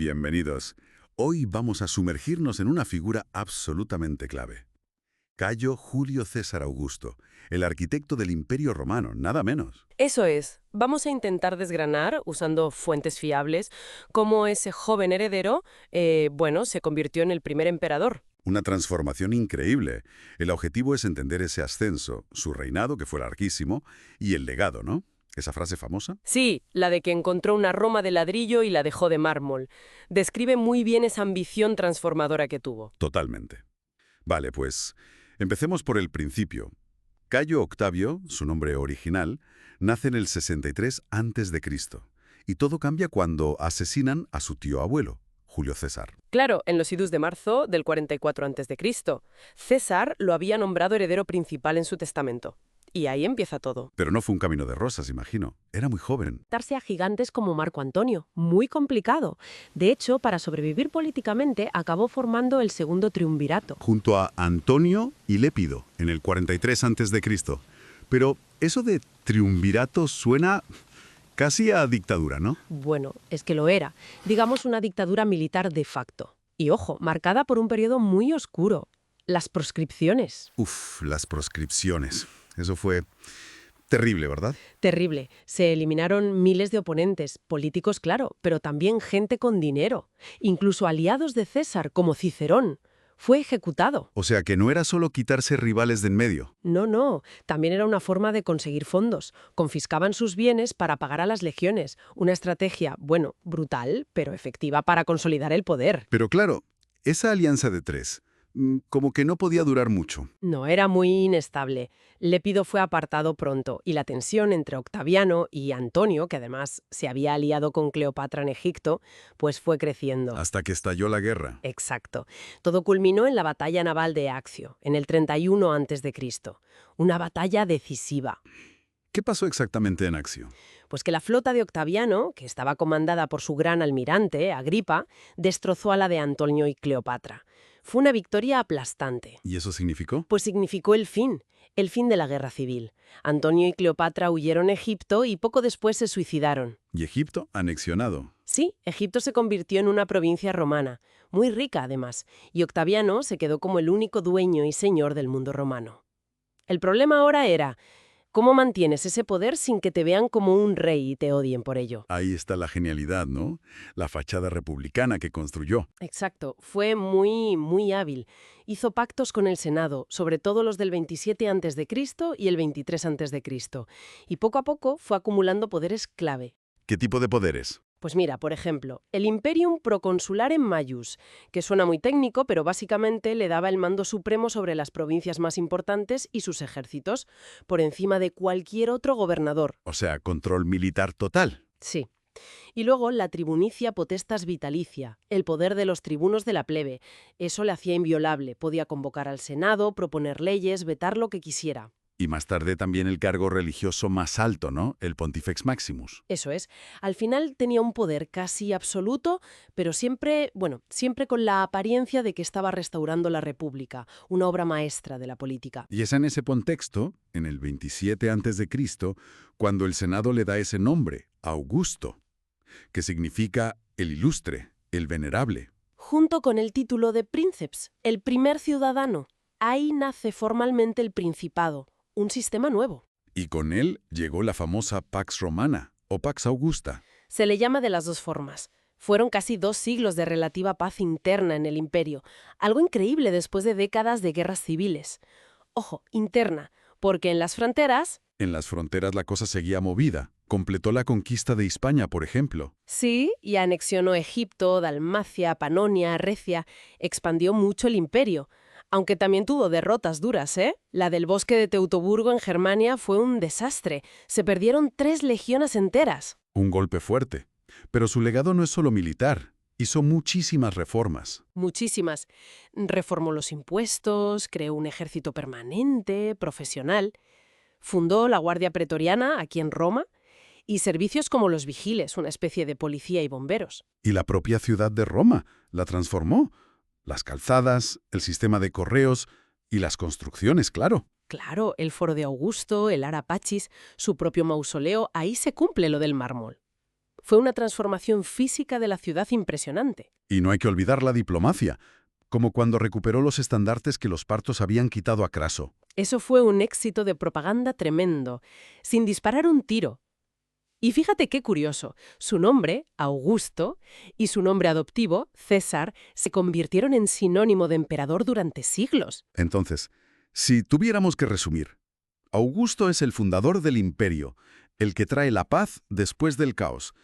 Bienvenidos. Hoy vamos a sumergirnos en una figura absolutamente clave. Cayo Julio César Augusto, el arquitecto del Imperio Romano, nada menos. Eso es. Vamos a intentar desgranar, usando fuentes fiables, cómo ese joven heredero, se convirtió en el primer emperador. Una transformación increíble. El objetivo es entender ese ascenso, su reinado, que fue larguísimo, y el legado, ¿no? Esa frase famosa. Sí, la de que encontró una Roma de ladrillo y la dejó de mármol. Describe muy bien esa ambición transformadora que tuvo. Totalmente. Vale, pues empecemos por el principio. Cayo Octavio, su nombre original, nace en el 63 a.C. Y todo cambia cuando asesinan a su tío abuelo, Julio César. Claro, en los idus de marzo del 44 a.C., César lo había nombrado heredero principal en su testamento. Y ahí empieza todo. Pero no fue un camino de rosas, imagino. Era muy joven. Darse a gigantes como Marco Antonio. Muy complicado. De hecho, para sobrevivir políticamente, acabó formando el segundo triunvirato. Junto a Antonio y Lépido, en el 43 a.C. Pero eso de triunvirato suena casi a dictadura, ¿no? Bueno, es que lo era. Digamos una dictadura militar de facto. Y ojo, marcada por un periodo muy oscuro. Las proscripciones. Uf, las proscripciones. Eso fue terrible, ¿verdad? Terrible. Se eliminaron miles de oponentes, políticos, claro, pero también gente con dinero. Incluso aliados de César, como Cicerón. Fue ejecutado. O sea que no era solo quitarse rivales de en medio. No. También era una forma de conseguir fondos. Confiscaban sus bienes para pagar a las legiones. Una estrategia, brutal, pero efectiva para consolidar el poder. Pero claro, esa alianza de tres, como que no podía durar mucho. No, era muy inestable. Lépido fue apartado pronto y la tensión entre Octaviano y Antonio, que además se había aliado con Cleopatra en Egipto, pues fue creciendo. Hasta que estalló la guerra. Exacto. Todo culminó en la batalla naval de Accio, en el 31 a.C. Una batalla decisiva. ¿Qué pasó exactamente en Accio? Pues que la flota de Octaviano, que estaba comandada por su gran almirante, Agripa, destrozó a la de Antonio y Cleopatra. Fue una victoria aplastante. ¿Y eso significó? Pues significó el fin de la guerra civil. Antonio y Cleopatra huyeron a Egipto y poco después se suicidaron. ¿Y Egipto anexionado? Sí, Egipto se convirtió en una provincia romana, muy rica además, y Octaviano se quedó como el único dueño y señor del mundo romano. El problema ahora era, ¿cómo mantienes ese poder sin que te vean como un rey y te odien por ello? Ahí está la genialidad, ¿no? La fachada republicana que construyó. Exacto, fue muy hábil. Hizo pactos con el Senado, sobre todo los del 27 a.C. y el 23 a.C. Y poco a poco fue acumulando poderes clave. ¿Qué tipo de poderes? Pues mira, por ejemplo, el Imperium Proconsularem Maius, que suena muy técnico, pero básicamente le daba el mando supremo sobre las provincias más importantes y sus ejércitos, por encima de cualquier otro gobernador. O sea, control militar total. Sí. Y luego la tribunicia potestas vitalicia, el poder de los tribunos de la plebe. Eso le hacía inviolable, podía convocar al Senado, proponer leyes, vetar lo que quisiera. Y más tarde también el cargo religioso más alto, ¿no? El Pontifex Maximus. Eso es. Al final tenía un poder casi absoluto, pero siempre con la apariencia de que estaba restaurando la República, una obra maestra de la política. Y es en ese contexto, en el 27 a.C., cuando el Senado le da ese nombre, Augusto, que significa el ilustre, el venerable. Junto con el título de Princeps, el primer ciudadano. Ahí nace formalmente el Principado, un sistema nuevo. Y con él llegó la famosa Pax Romana, o Pax Augusta. Se le llama de las dos formas. Fueron casi 2 siglos de relativa paz interna en el imperio, algo increíble después de décadas de guerras civiles. Ojo, interna, porque en las fronteras... En las fronteras la cosa seguía movida. Completó la conquista de Hispania, por ejemplo. Sí, y anexionó Egipto, Dalmacia, Panonia, Recia, expandió mucho el imperio. Aunque también tuvo derrotas duras, ¿eh? La del bosque de Teutoburgo en Germania fue un desastre. Se perdieron 3 legiones enteras. Un golpe fuerte. Pero su legado no es solo militar. Hizo muchísimas reformas. Muchísimas. Reformó los impuestos, creó un ejército permanente, profesional. Fundó la Guardia Pretoriana aquí en Roma y servicios como los vigiles, una especie de policía y bomberos. Y la propia ciudad de Roma la transformó. Las calzadas, el sistema de correos y las construcciones, claro. Claro, el Foro de Augusto, el Ara Pacis, su propio mausoleo, ahí se cumple lo del mármol. Fue una transformación física de la ciudad impresionante. Y no hay que olvidar la diplomacia, como cuando recuperó los estandartes que los partos habían quitado a Craso. Eso fue un éxito de propaganda tremendo, sin disparar un tiro. Y fíjate qué curioso, su nombre, Augusto, y su nombre adoptivo, César, se convirtieron en sinónimo de emperador durante siglos. Entonces, si tuviéramos que resumir, Augusto es el fundador del imperio, el que trae la paz después del caos,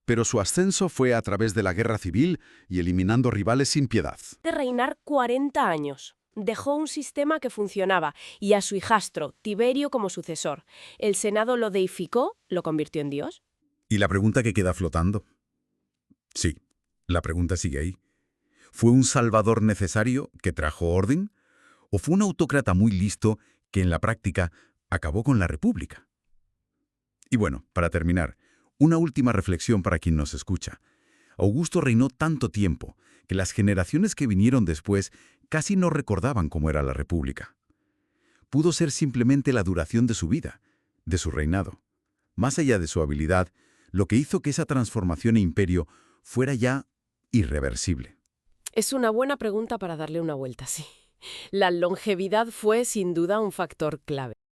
pero su ascenso fue a través de la guerra civil y eliminando rivales sin piedad. De reinar 40 años. Dejó un sistema que funcionaba y a su hijastro, Tiberio, como sucesor. El Senado lo deificó, lo convirtió en Dios. ¿Y la pregunta que queda flotando? Sí, la pregunta sigue ahí. ¿Fue un salvador necesario que trajo orden? ¿O fue un autócrata muy listo que en la práctica acabó con la república? Y bueno, para terminar, una última reflexión para quien nos escucha. Augusto reinó tanto tiempo que las generaciones que vinieron después casi no recordaban cómo era la república. Pudo ser simplemente la duración de su vida, de su reinado. Más allá de su habilidad, lo que hizo que esa transformación e imperio fuera ya irreversible. Es una buena pregunta para darle una vuelta, sí. La longevidad fue sin duda un factor clave.